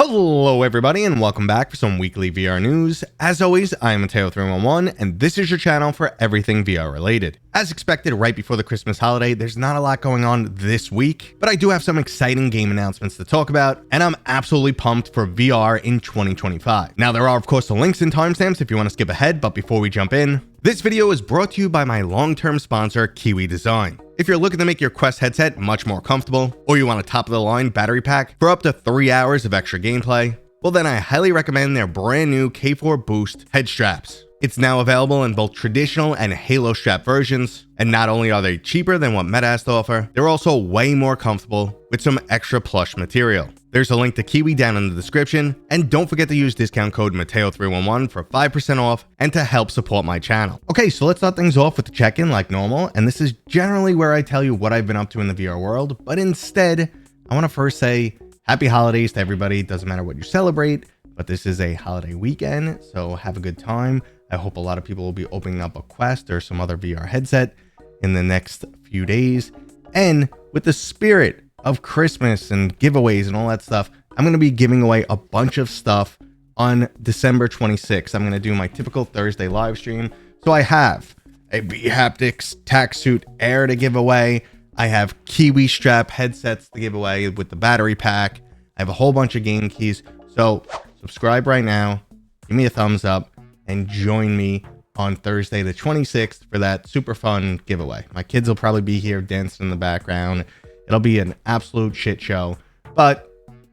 Hello everybody and welcome back for some weekly VR news. As always, I am Mateo311 and this is your channel for everything VR related. As expected, right before the Christmas holiday, there's not a lot going on this week, but I do have some exciting game announcements to talk about, and I'm absolutely pumped for VR in 2025. Now there are of course the links and timestamps if you want to skip ahead, but before we jump in, this video is brought to you by my long-term sponsor, Kiwi Design. If you're looking to make your Quest headset much more comfortable, or you want a top-of-the-line battery pack for up to 3 hours of extra gameplay, well then I highly recommend their brand new K4 Boost head straps. It's now available in both traditional and Halo strap versions, and not only are they cheaper than what Meta has to offer, they're also way more comfortable with some extra plush material. There's a link to Kiwi down in the description, and don't forget to use discount code Mateo311 for 5% off and to help support my channel. Okay, so let's start things off with the check-in like normal, and this is generally where I tell you what I've been up to in the VR world, but instead, I want to first say happy holidays to everybody. It doesn't matter what you celebrate, but this is a holiday weekend, so have a good time. I hope a lot of people will be opening up a Quest or some other VR headset in the next few days. And with the spirit of Christmas and giveaways and all that stuff, I'm going to be giving away a bunch of stuff on December 26th. I'm going to do my typical Thursday live stream. So I have a B-Haptics tack suit Air to give away. I have Kiwi strap headsets to give away with the battery pack. I have a whole bunch of game keys. So subscribe right now, give me a thumbs up, and join me on Thursday the 26th for that super fun giveaway. My kids will probably be here dancing in the background. It'll be an absolute shit show, but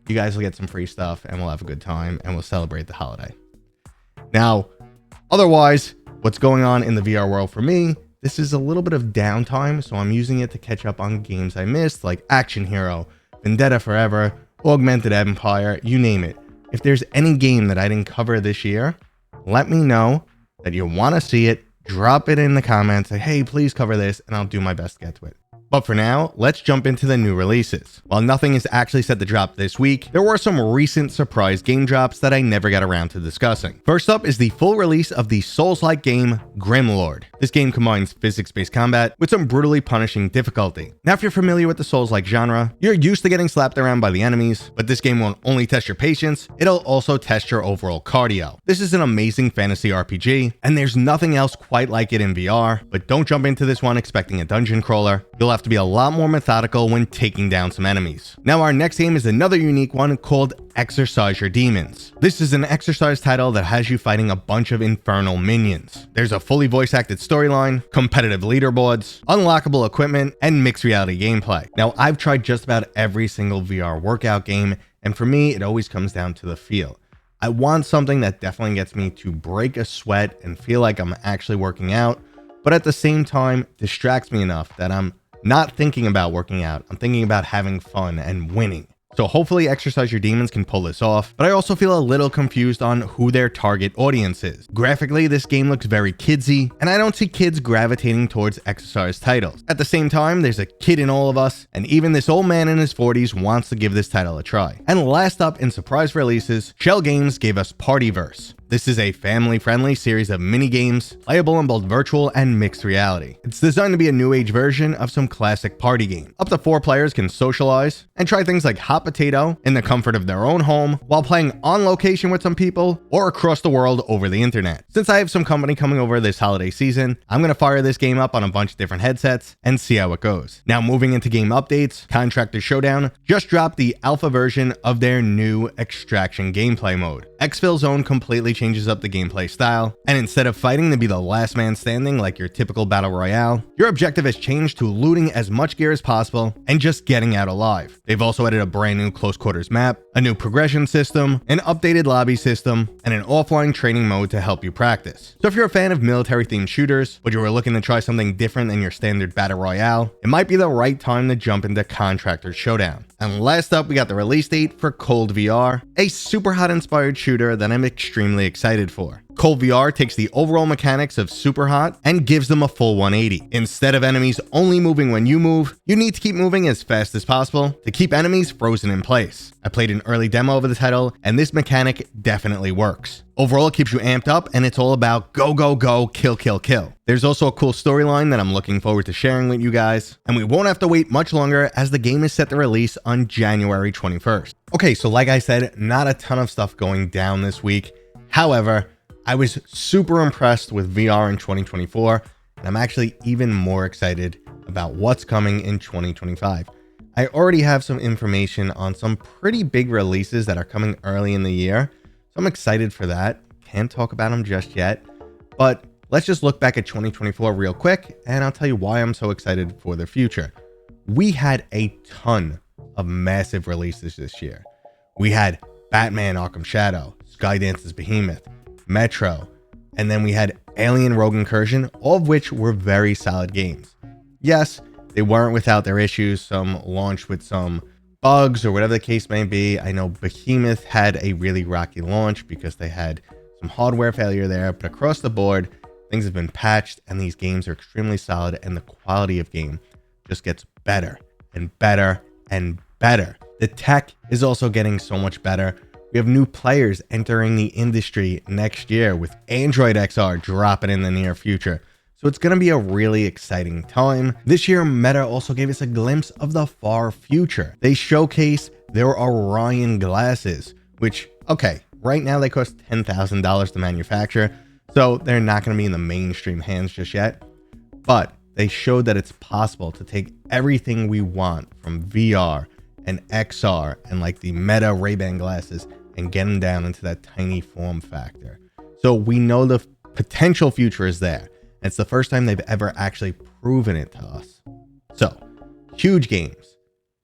you guys will get some free stuff and we'll have a good time and we'll celebrate the holiday. Now, otherwise, what's going on in the VR world for me, this is a little bit of downtime, so I'm using it to catch up on games I missed, like Action Hero, Vendetta Forever, Augmented Empire, you name it. If there's any game that I didn't cover this year, let me know that you want to see it. Drop it in the comments. Say, hey, please cover this, and I'll do my best to get to it. But for now, let's jump into the new releases. While nothing is actually set to drop this week, there were some recent surprise game drops that I never got around to discussing. First up is the full release of the Souls-like game, Grimlord. This game combines physics-based combat with some brutally punishing difficulty. Now, if you're familiar with the Souls-like genre, you're used to getting slapped around by the enemies, but this game won't only test your patience, it'll also test your overall cardio. This is an amazing fantasy RPG, and there's nothing else quite like it in VR, but don't jump into this one expecting a dungeon crawler. You'll have to be a lot more methodical when taking down some enemies. Now our next game is another unique one called Exercise Your Demons. This is an exercise title that has you fighting a bunch of infernal minions. There's a fully voice acted storyline, competitive leaderboards, unlockable equipment, and mixed reality gameplay. Now I've tried just about every single VR workout game, and for me it always comes down to the feel. I want something that definitely gets me to break a sweat and feel like I'm actually working out, but at the same time distracts me enough that I'm not thinking about working out. I'm thinking about having fun and winning. So hopefully Exercise Your Demons can pull this off, but I also feel a little confused on who their target audience is. Graphically, this game looks very kidsy, and I don't see kids gravitating towards exercise titles. At the same time, there's a kid in all of us, and even this old man in his 40s wants to give this title a try. And last up in surprise releases, Shell Games gave us Partyverse. This is a family-friendly series of mini-games, playable in both virtual and mixed reality. It's designed to be a new age version of some classic party game. Up to 4 players can socialize and try things like hot potato in the comfort of their own home while playing on location with some people or across the world over the internet. Since I have some company coming over this holiday season, I'm going to fire this game up on a bunch of different headsets and see how it goes. Now moving into game updates, Contractors Showdown just dropped the alpha version of their new extraction gameplay mode. Exfilzone completely changes up the gameplay style, and instead of fighting to be the last man standing like your typical battle royale, your objective has changed to looting as much gear as possible and just getting out alive. They've also added a brand new close quarters map, a new progression system, an updated lobby system, and an offline training mode to help you practice. So if you're a fan of military themed shooters, but you were looking to try something different than your standard battle royale, it might be the right time to jump into Contractors Showdown. And last up, we got the release date for Cold VR, a super hot inspired shooter that I'm extremely excited for. Cold VR takes the overall mechanics of Super Hot and gives them a full 180. Instead of enemies only moving when you move, you need to keep moving as fast as possible to keep enemies frozen in place. I played an early demo of the title, and this mechanic definitely works. Overall, it keeps you amped up, and it's all about go, go, go, kill, kill, kill. There's also a cool storyline that I'm looking forward to sharing with you guys, and we won't have to wait much longer as the game is set to release on January 21st. Okay, so like I said, not a ton of stuff going down this week. However, I was super impressed with VR in 2024, and I'm actually even more excited about what's coming in 2025. I already have some information on some pretty big releases that are coming early in the year, so I'm excited for that. Can't talk about them just yet, but let's just look back at 2024 real quick, and I'll tell you why I'm so excited for the future. We had a ton of massive releases this year. We had Batman Arkham Shadow, Skydance's Behemoth, Metro, and then we had Alien Rogue Incursion, all of which were very solid games. Yes, they weren't without their issues. Some launched with some bugs or whatever the case may be. I know Behemoth had a really rocky launch because they had some hardware failure there, but across the board, things have been patched and these games are extremely solid, and the quality of game just gets better and better and better. The tech is also getting so much better. We have new players entering the industry next year with Android XR dropping in the near future. So it's going to be a really exciting time. This year, Meta also gave us a glimpse of the far future. They showcased their Orion glasses, which, okay, right now they cost $10,000 to manufacture, so they're not going to be in the mainstream hands just yet. But they showed that it's possible to take everything we want from VR and XR and like the Meta Ray-Ban glasses and get them down into that tiny form factor. So we know the potential future is there. It's the first time they've ever actually proven it to us. So huge games,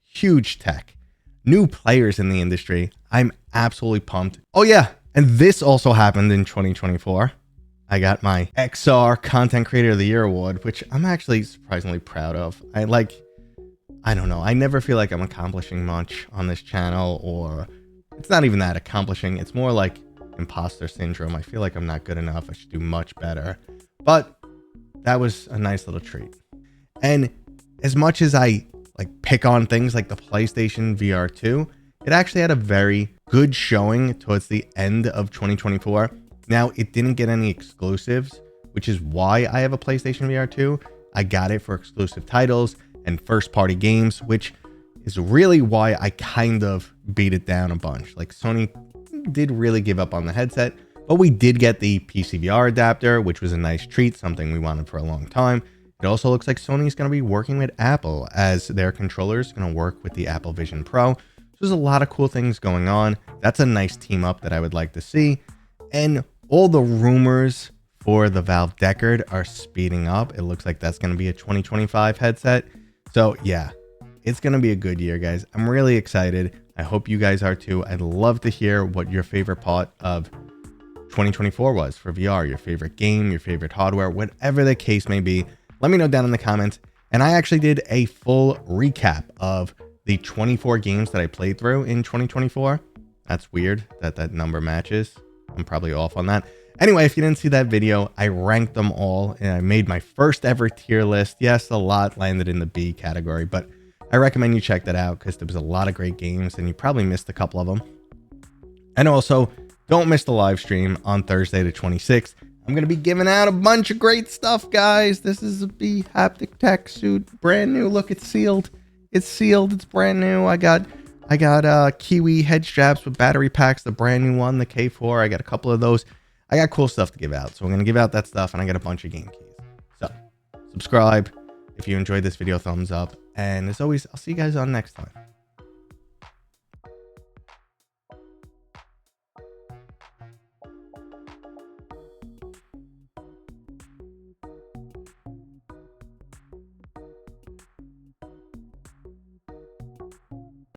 huge tech, new players in the industry. I'm absolutely pumped. Oh yeah, and this also happened in 2024. I got my XR Content Creator of the Year award, which I'm actually surprisingly proud of. I don't know. I never feel like I'm accomplishing much on this channel, or it's not even that accomplishing. It's more like imposter syndrome. I feel like I'm not good enough. I should do much better. But that was a nice little treat. And as much as I like pick on things like the PlayStation VR 2, it actually had a very good showing towards the end of 2024. Now, it didn't get any exclusives, which is why I have a PlayStation VR 2. I got it for exclusive titles and first-party games, which is really why I kind of beat it down a bunch. Like, Sony did really give up on the headset, but we did get the PCVR adapter, which was a nice treat, something we wanted for a long time. It also looks like Sony's going to be working with Apple, as their controller is going to work with the Apple Vision Pro. So there's a lot of cool things going on. That's a nice team up that I would like to see. And all the rumors for the Valve deckard are speeding up. It looks like that's going to be a 2025 headset. So yeah, it's going to be a good year, guys. I'm really excited. I hope you guys are too. I'd love to hear what your favorite part of 2024 was for VR, your favorite game, your favorite hardware, whatever the case may be. Let me know down in the comments. And I actually did a full recap of the 24 games that I played through in 2024. That's weird that that number matches. I'm probably off on that. Anyway, if you didn't see that video, I ranked them all and I made my first ever tier list. Yes, a lot landed in the B category, but I recommend you check that out because there was a lot of great games and you probably missed a couple of them. And also, don't miss the live stream on Thursday the 26th. I'm going to be giving out a bunch of great stuff, guys. This is the haptic tech suit, brand new. Look, it's sealed. It's sealed. It's brand new. I got Kiwi head straps with battery packs, the brand new one, the K4. I got a couple of those. I got cool stuff to give out. So I'm going to give out that stuff, and I got a bunch of game keys. So subscribe. If you enjoyed this video, thumbs up. And as always, I'll see you guys on next time.